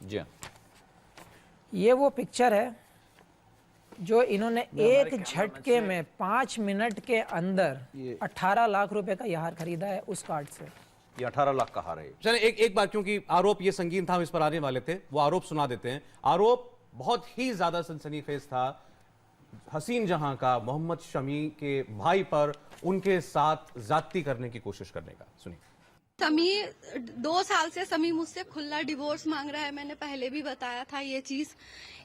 जी हाँ। ये वो पिक्चर है जो इन्होंने एक झटके में 5 मिनट के अंदर 18 लाख रुपए का ये हार खरीदा है उस कार्ड से। ये 18 लाख का हार है। चले एक बार, क्योंकि आरोप ये संगीन था, हम इस पर आने वाले थे, वो आरोप सुना देते हैं। आरोप बहुत ही ज्यादा सनसनीखेज था हसीन जहां का मोहम्मद शमी के भाई पर उनके साथ ज्यादती करने की कोशिश करने का। सुनिए। समी 2 साल से समी मुझसे खुला डिवोर्स मांग रहा है। मैंने पहले भी बताया था ये चीज।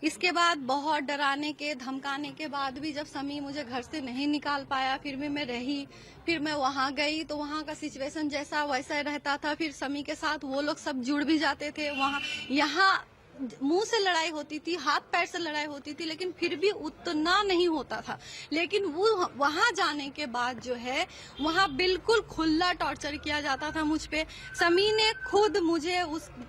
इसके बाद बहुत डराने के धमकाने के बाद भी जब समी मुझे घर से नहीं निकाल पाया, फिर भी मैं रही। फिर मैं वहां गई तो वहां का सिचुएशन जैसा वैसा रहता था। फिर समी के साथ वो लोग सब जुड़ भी जाते थे। वहां यहाँ मुंह से लड़ाई होती थी, हाथ पैर से लड़ाई होती थी, लेकिन फिर भी उतना नहीं होता था। लेकिन वो वहां जाने के बाद जो है वहां बिल्कुल खुला टॉर्चर किया जाता था मुझ पे। समी ने खुद मुझे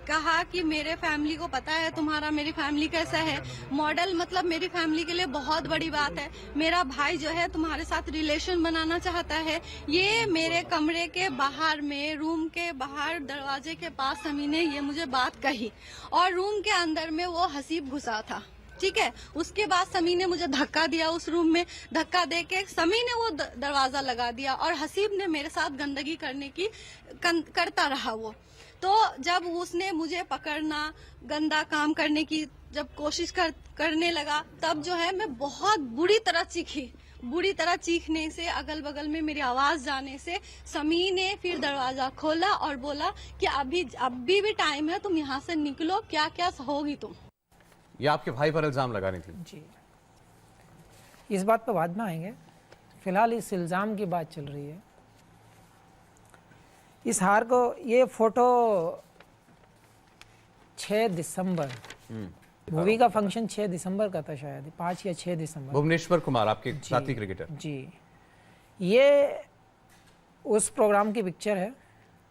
कहा कि मेरे फैमिली को पता है तुम्हारा, मेरी फैमिली कैसा है, मॉडल मतलब मेरी फैमिली के लिए बहुत बड़ी बात है। मेरा भाई जो है तुम्हारे साथ रिलेशन बनाना चाहता है। ये मेरे कमरे के बाहर में, रूम के बाहर दरवाजे के पास समी ने ये मुझे बात कही और रूम के अंदर में वो हसीब घुसा था। ठीक है, उसके बाद समी ने मुझे धक्का दिया उस रूम में। धक्का देके समी ने वो दरवाजा लगा दिया और हसीब ने मेरे साथ गंदगी करने की करता रहा वो। तो जब उसने मुझे पकड़ना, गंदा काम करने की जब कोशिश करने लगा, तब जो है मैं बहुत बुरी तरह चीखी। बुरी तरह चीखने से, अगल बगल में मेरी आवाज जाने से समी ने फिर दरवाजा खोला और बोला कि अभी भी टाइम है, तुम यहाँ से निकलो, क्या क्या होगी तुम। ये आपके भाई पर इल्जाम लगानी थी? जी, इस बात पर बाद में आएंगे। फिलहाल इस इल्जाम की बात चल रही है। इस हार को, ये फोटो 6 दिसंबर, मूवी का फंक्शन 6 दिसंबर का था शायद, 5 या 6 दिसंबर। भुवनेश्वर कुमार आपके साथी क्रिकेटर। जी, ये उस प्रोग्राम की पिक्चर है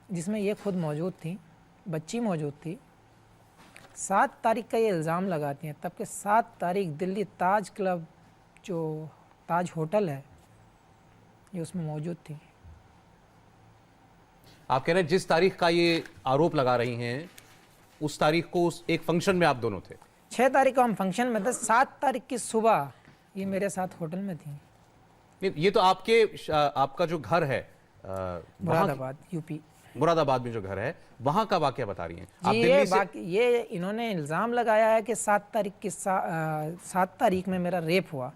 जिसमें ये खुद मौजूद थी, बच्ची मौजूद थी। 7 तारीख का ये इल्ज़ाम लगाती हैं। तब के 7 तारीख दिल्ली ताज क्लब, जो ताज होटल है, ये उसमें मौजूद थी। आप कह रहे हैं जिस तारीख का ये आरोप लगा रही हैं उस तारीख को उस एक फंक्शन में आप दोनों थे? 6 तारीख को हम फंक्शन में थे, 7 तारीख की सुबह ये मेरे साथ होटल में थी। ये तो आपका जो घर है मुरादाबाद, यूपी, मुरादाबाद में जो घर है, वहां का वाकया बता रही हैं आप? ये इन्होंने इल्ज़ाम लगाया है कि 7 तारीख में मेरा रेप हुआ।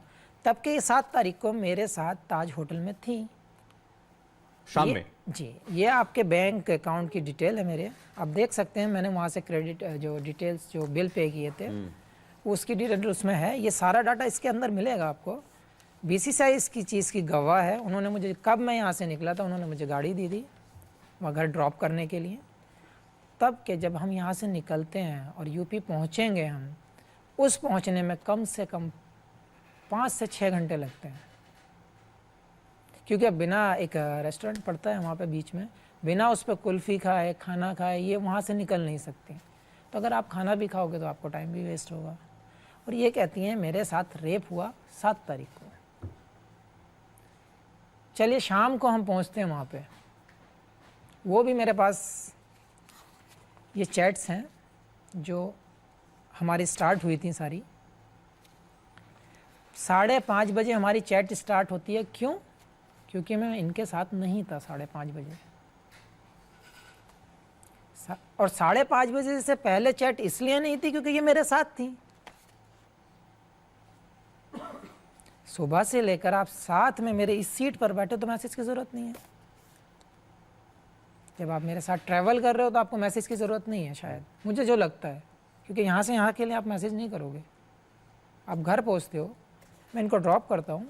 तब के 7 तारीख को मेरे साथ ताज होटल में थी शाम में। जी, ये आपके बैंक अकाउंट की डिटेल है मेरे, आप देख सकते हैं। मैंने वहाँ से क्रेडिट जो डिटेल्स, जो बिल पे किए थे, उसकी डिटेल उसमें है। ये सारा डाटा इसके अंदर मिलेगा आपको। बीसीसीआई इसकी चीज़ की गवाह है। उन्होंने मुझे, कब मैं यहाँ से निकला था, उन्होंने मुझे गाड़ी दी थी वहाँ घर ड्रॉप करने के लिए। तब के जब हम यहाँ से निकलते हैं और यूपी पहुँचेंगे हम, उस पहुँचने में कम से कम 5 से 6 घंटे लगते हैं, क्योंकि अब बिना, एक रेस्टोरेंट पड़ता है वहाँ पे बीच में, बिना उस पर कुल्फ़ी खाए, खाना खाए, ये वहाँ से निकल नहीं सकती। तो अगर आप खाना भी खाओगे तो आपको टाइम भी वेस्ट होगा। और ये कहती हैं मेरे साथ रेप हुआ 7 तारीख को। चलिए शाम को हम पहुँचते हैं वहाँ पे, वो भी मेरे पास ये चैट्स हैं जो हमारी स्टार्ट हुई थी सारी। 5:30 बजे हमारी चैट स्टार्ट होती है। क्यों? क्योंकि मैं इनके साथ नहीं था 5:30 बजे। और 5:30 बजे से पहले चैट इसलिए नहीं थी क्योंकि ये मेरे साथ थी। सुबह से लेकर आप साथ में मेरे इस सीट पर बैठे तो मैसेज की ज़रूरत नहीं है। जब आप मेरे साथ ट्रैवल कर रहे हो तो आपको मैसेज की ज़रूरत नहीं है शायद, मुझे जो लगता है, क्योंकि यहाँ से यहाँ के लिए आप मैसेज नहीं करोगे। आप घर पहुँचते हो, मैं इनको ड्रॉप करता हूँ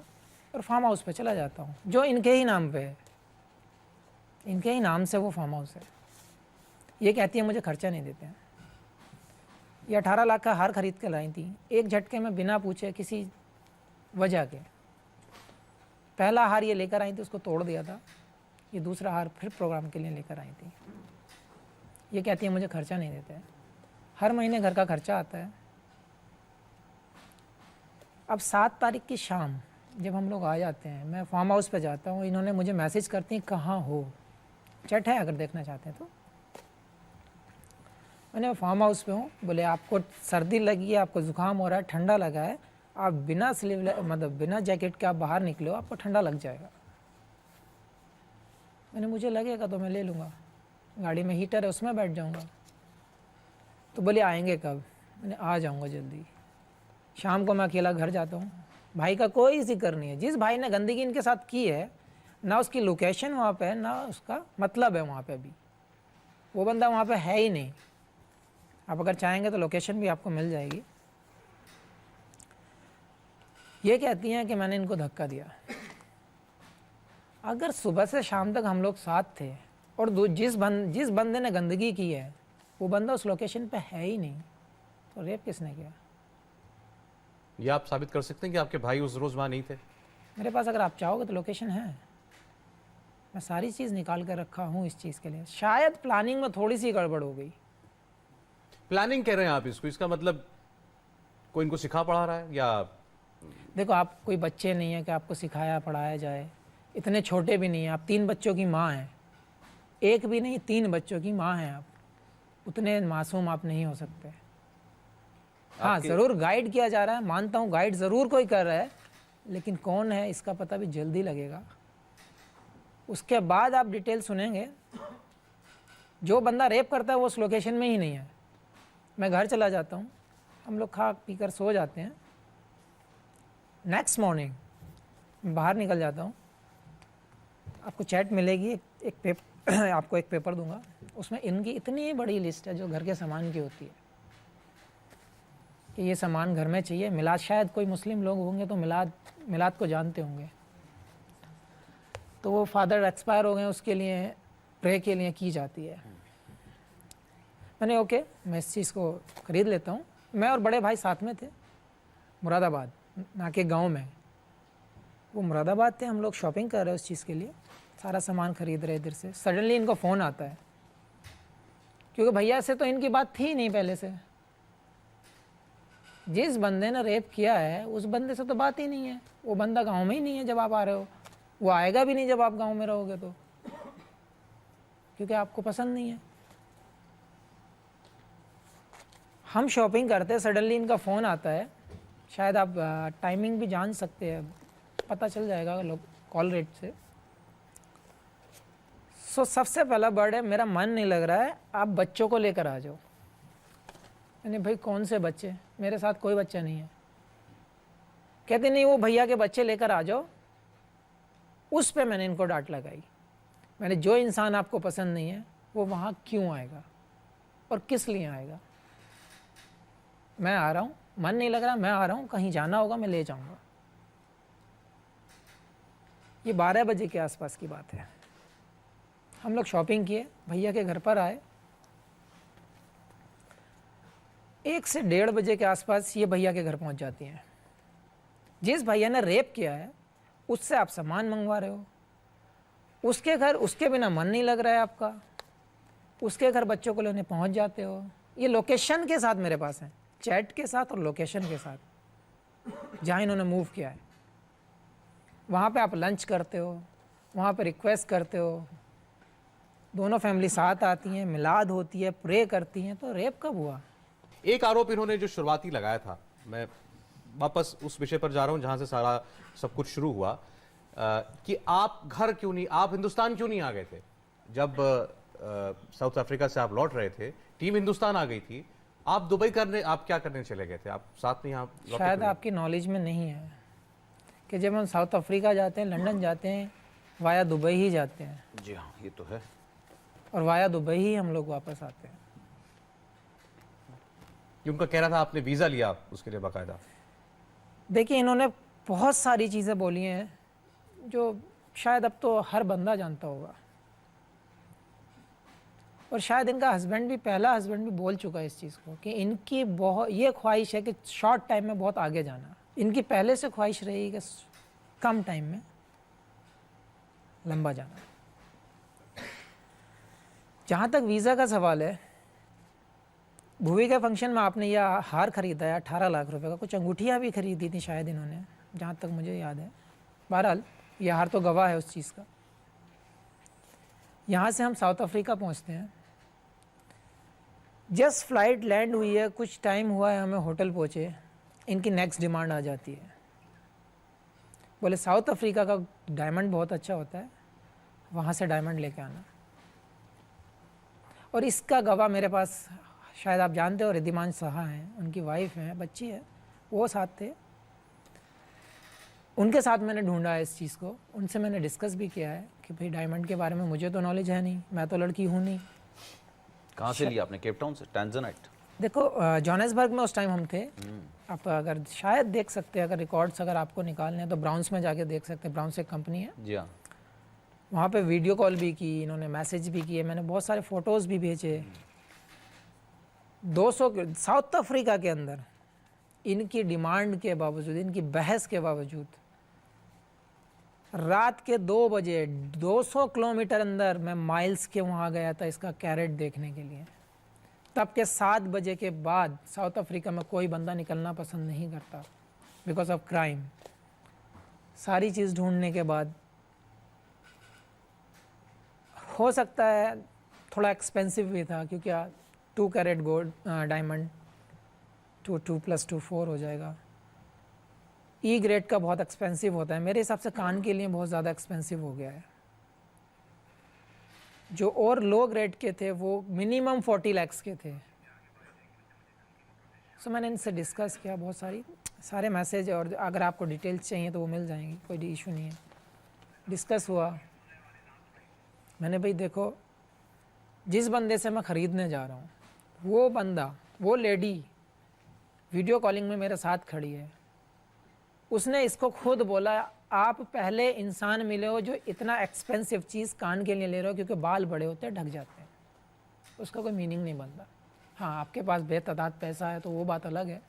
और फार्म हाउस पे चला जाता हूँ, जो इनके ही नाम पे है, इनके ही नाम से वो फार्म हाउस है। ये कहती है मुझे खर्चा नहीं देते हैं। ये 18 लाख का हार खरीद के लाई थी एक झटके में, बिना पूछे, किसी वजह के। पहला हार ये लेकर आई थी, उसको तोड़ दिया था। ये दूसरा हार फिर प्रोग्राम के लिए लेकर आई थी। ये कहती है मुझे खर्चा नहीं देते हैं। हर महीने घर का खर्चा आता है। अब 7 तारीख की शाम जब हम लोग आ जाते हैं, मैं फार्म हाउस पे जाता हूँ, इन्होंने मुझे मैसेज करती हैं कहाँ हो। चैट है अगर देखना चाहते हैं तो। मैंने फार्म हाउस पे हूँ, बोले आपको सर्दी लगी है, आपको ज़ुकाम हो रहा है, ठंडा लगा है, आप बिना स्लीव मतलब बिना जैकेट के आप बाहर निकलो, आपको ठंडा लग जाएगा। मैंने मुझे लगेगा तो मैं ले लूँगा, गाड़ी में हीटर है उसमें बैठ जाऊँगा। तो बोले आएंगे कब? मैंने आ जाऊँगा जल्दी। शाम को मैं अकेला घर जाता हूँ। भाई का कोई जिक्र नहीं है। जिस भाई ने गंदगी इनके साथ की है, ना उसकी लोकेशन वहाँ पे है, ना उसका मतलब है वहाँ पे भी, वो बंदा वहाँ पे है ही नहीं। आप अगर चाहेंगे तो लोकेशन भी आपको मिल जाएगी। ये कहती हैं कि मैंने इनको धक्का दिया। अगर सुबह से शाम तक हम लोग साथ थे और जिस बंदे ने गंदगी की है वो बंदा उस लोकेशन पे है ही नहीं, तो रेप किसने किया? ये आप साबित कर सकते हैं कि आपके भाई उस रोज वहां नहीं थे? मेरे पास अगर आप चाहोगे तो लोकेशन है, मैं सारी चीज़ निकाल कर रखा हूँ इस चीज़ के लिए। शायद प्लानिंग में थोड़ी सी गड़बड़ हो गई। प्लानिंग कह रहे हैं आप इसको, इसका मतलब कोई इनको सिखा पढ़ा रहा है या? देखो, आप कोई बच्चे नहीं है कि आपको सिखाया पढ़ाया जाए, इतने छोटे भी नहीं हैं आप। 3 बच्चों की माँ हैं, एक भी नहीं 3 बच्चों की माँ हैं आप। उतने मासूम आप नहीं हो सकते। हाँ, ज़रूर गाइड किया जा रहा है, मानता हूँ गाइड ज़रूर कोई कर रहा है, लेकिन कौन है इसका पता भी जल्दी लगेगा। उसके बाद आप डिटेल सुनेंगे। जो बंदा रेप करता है वो उस लोकेशन में ही नहीं है। मैं घर चला जाता हूँ, हम लोग खा पी कर सो जाते हैं। नेक्स्ट मॉर्निंग मैं बाहर निकल जाता हूँ, आपको चैट मिलेगी, आपको एक पेपर दूंगा, उसमें इनकी इतनी बड़ी लिस्ट है जो घर के सामान की होती है कि ये सामान घर में चाहिए। मिलाद, शायद कोई मुस्लिम लोग होंगे तो मिलाद को जानते होंगे। तो वो फादर एक्सपायर हो गए, उसके लिए प्रे के लिए की जाती है। मैंने ओके, मैं इस चीज़ को ख़रीद लेता हूँ। मैं और बड़े भाई साथ में थे, मुरादाबाद ना के गांव में। वो मुरादाबाद थे, हम लोग शॉपिंग कर रहे हैं उस चीज़ के लिए, सारा सामान खरीद रहे। इधर से सडनली इनको फ़ोन आता है, क्योंकि भैया से तो इनकी बात थी नहीं पहले से। जिस बंदे ने रेप किया है उस बंदे से तो बात ही नहीं है। वो बंदा गांव में ही नहीं है जब आप आ रहे हो, वो आएगा भी नहीं जब आप गांव में रहोगे तो, क्योंकि आपको पसंद नहीं है। हम शॉपिंग करते हैं, सडनली इनका फ़ोन आता है। शायद आप टाइमिंग भी जान सकते हैं, पता चल जाएगा लोग कॉल रेट से। सो सबसे पहला वर्ड है, मेरा मन नहीं लग रहा है, आप बच्चों को लेकर आ जाओ। मैंने भाई कौन से बच्चे? मेरे साथ कोई बच्चा नहीं है। कहते नहीं, वो भैया के बच्चे लेकर आ जाओ। उस पे मैंने इनको डांट लगाई। मैंने, जो इंसान आपको पसंद नहीं है वो वहाँ क्यों आएगा और किस लिए आएगा? मैं आ रहा हूँ, मन नहीं लग रहा, मैं आ रहा हूँ, कहीं जाना होगा मैं ले जाऊँगा। ये 12 बजे के आसपास की बात है। हम लोग शॉपिंग किए, भैया के घर पर आए। 1 से 1:30 बजे के आसपास ये भैया के घर पहुंच जाती हैं। जिस भैया ने रेप किया है उससे आप सामान मंगवा रहे हो, उसके घर, उसके बिना मन नहीं लग रहा है आपका, उसके घर बच्चों को लेने पहुंच जाते हो। ये लोकेशन के साथ मेरे पास है, चैट के साथ और लोकेशन के साथ, जहाँ इन्होंने मूव किया है। वहाँ पे आप लंच करते हो, वहाँ पे रिक्वेस्ट करते हो, दोनों फैमिली साथ आती हैं, मिलाद होती है, प्रे करती हैं। तो रेप कब हुआ? एक आरोप इन्होंने जो शुरुआती लगाया था, मैं वापस उस विषय पर जा रहा हूं जहां से सारा सब कुछ शुरू हुआ, कि आप घर क्यों नहीं, आप हिंदुस्तान क्यों नहीं आ गए थे? जब साउथ अफ्रीका से आप लौट रहे थे, टीम हिंदुस्तान आ गई थी, आप दुबई करने, आप क्या करने चले गए थे? आप साथ में यहाँ? शायद आपकी नॉलेज में नहीं है कि जब हम साउथ अफ्रीका जाते हैं, लंदन जाते हैं, वाया दुबई ही जाते हैं। जी हाँ, ये तो है। और वाया दुबई ही हम लोग वापस आते हैं। उनका कहना था आपने वीजा लिया उसके लिए बाकायदा। देखिए, इन्होंने बहुत सारी चीज़ें बोली हैं जो शायद अब तो हर बंदा जानता होगा, और शायद इनका हस्बैंड भी, पहला हस्बैंड भी बोल चुका है इस चीज़ को कि इनकी बहुत ये ख्वाहिश है कि शॉर्ट टाइम में बहुत आगे जाना। इनकी पहले से ख्वाहिश रही कि कम टाइम में लंबा जाना। जहाँ तक वीज़ा का सवाल है, भुवी के फंक्शन में आपने यह हार खरीदा है 18 लाख रुपए का, कुछ अंगूठियाँ भी खरीदी थी शायद इन्होंने, जहाँ तक मुझे याद है। बहरहाल यह हार तो गवाह है उस चीज़ का। यहाँ से हम साउथ अफ्रीका पहुँचते हैं। जस्ट फ्लाइट लैंड हुई है, कुछ टाइम हुआ है, हमें होटल पहुँचे, इनकी नेक्स्ट डिमांड आ जाती है, बोले साउथ अफ्रीका का डायमंड बहुत अच्छा होता है, वहाँ से डायमंड लेके आना। और इसका गवाह मेरे पास, शायद आप जानते हो, रिद्धिमान साहा हैं, उनकी वाइफ हैं, बच्ची है, वो साथ थे। उनके साथ मैंने ढूंढा है इस चीज़ को, उनसे मैंने डिस्कस भी किया है कि भाई डायमंड के बारे में मुझे तो नॉलेज है नहीं, मैं तो लड़की हूँ नहीं। कहाँ से लिया आपने? केप टाउन से? टैंजनाइट? देखो जोहान्सबर्ग में उस टाइम हम थे। आप अगर शायद देख सकते हैं, अगर रिकॉर्ड्स अगर आपको निकालने हैं तो ब्राउन्स में जाके देख सकते हैं, ब्राउन्स एक कंपनी है, जी हाँ। वहाँ पे वीडियो कॉल भी की इन्होंने, मैसेज भी किए, मैंने बहुत सारे फ़ोटोज़ भी भेजे। 200 साउथ अफ्रीका के अंदर इनकी डिमांड के बावजूद, इनकी बहस के बावजूद, रात के 2 बजे 200 किलोमीटर अंदर मैं माइल्स के वहाँ गया था इसका कैरेट देखने के लिए। तब के 7 बजे के बाद साउथ अफ्रीका में कोई बंदा निकलना पसंद नहीं करता बिकॉज ऑफ क्राइम। सारी चीज़ ढूंढने के बाद हो सकता है थोड़ा एक्सपेंसिव भी था, क्योंकि 2 कैरेट गोल्ड डायमंड 2 + 2 4 हो जाएगा। ई ग्रेड का बहुत एक्सपेंसिव होता है, मेरे हिसाब से कान के लिए बहुत ज़्यादा एक्सपेंसिव हो गया है। जो और लो ग्रेड के थे वो मिनिमम 40 लाख के थे। सो मैंने इनसे डिस्कस किया, बहुत सारे मैसेज, और अगर आपको डिटेल्स चाहिए तो वो मिल जाएंगी, कोई इशू नहीं है। डिस्कस हुआ, मैंने भाई देखो, जिस बंदे से मैं ख़रीदने जा रहा हूँ, वो बंदा, वो लेडी वीडियो कॉलिंग में मेरे साथ खड़ी है, उसने इसको खुद बोला, आप पहले इंसान मिले हो जो इतना एक्सपेंसिव चीज़ कान के लिए ले रहे हो, क्योंकि बाल बड़े होते हैं, ढक जाते हैं, उसका कोई मीनिंग नहीं बनता। हाँ, आपके पास बेतदाद पैसा है तो वो बात अलग है।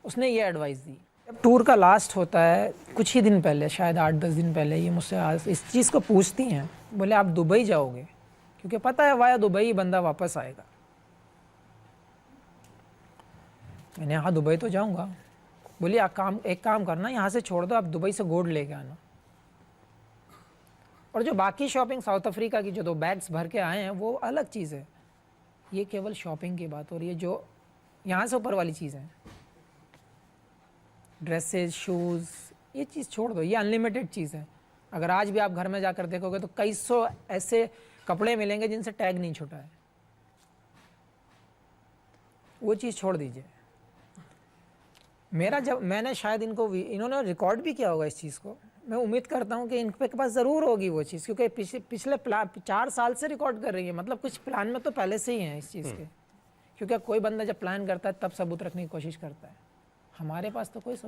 उसने ये एडवाइस दी। जब टूर का लास्ट होता है, कुछ ही दिन पहले, शायद 8-10 दिन पहले, ये मुझसे आज इस चीज़ को पूछती हैं, बोले आप दुबई जाओगे? क्योंकि पता है वाया दुबई बंदा वापस आएगा। मैंने हाँ दुबई तो जाऊँगा। बोली एक काम करना, यहाँ से छोड़ दो, आप दुबई से गोल्ड लेके आना। और जो बाकी शॉपिंग साउथ अफ्रीका की जो 2 बैग्स भर के आए हैं वो अलग चीज़ है, ये केवल शॉपिंग की बात हो रही है। जो यहाँ से ऊपर वाली चीज़ है, ड्रेसेस, शूज़, ये चीज़ छोड़ दो, ये अनलिमिटेड चीज़ है। अगर आज भी आप घर में जाकर देखोगे तो कई सौ ऐसे कपड़े मिलेंगे जिनसे टैग नहीं छूटा है, वो चीज़ छोड़ दीजिए। मैंने शायद इन्होंने रिकॉर्ड भी किया होगा इस चीज़ को, मैं उम्मीद करता हूँ कि इनके पास ज़रूर होगी वो चीज़, क्योंकि पिछले 4 साल से रिकॉर्ड कर रही है, मतलब कुछ प्लान में तो पहले से ही हैं इस चीज़ के। क्योंकि कोई बंदा जब प्लान करता है तब सबूत रखने की कोशिश करता है, हमारे पास तो कोई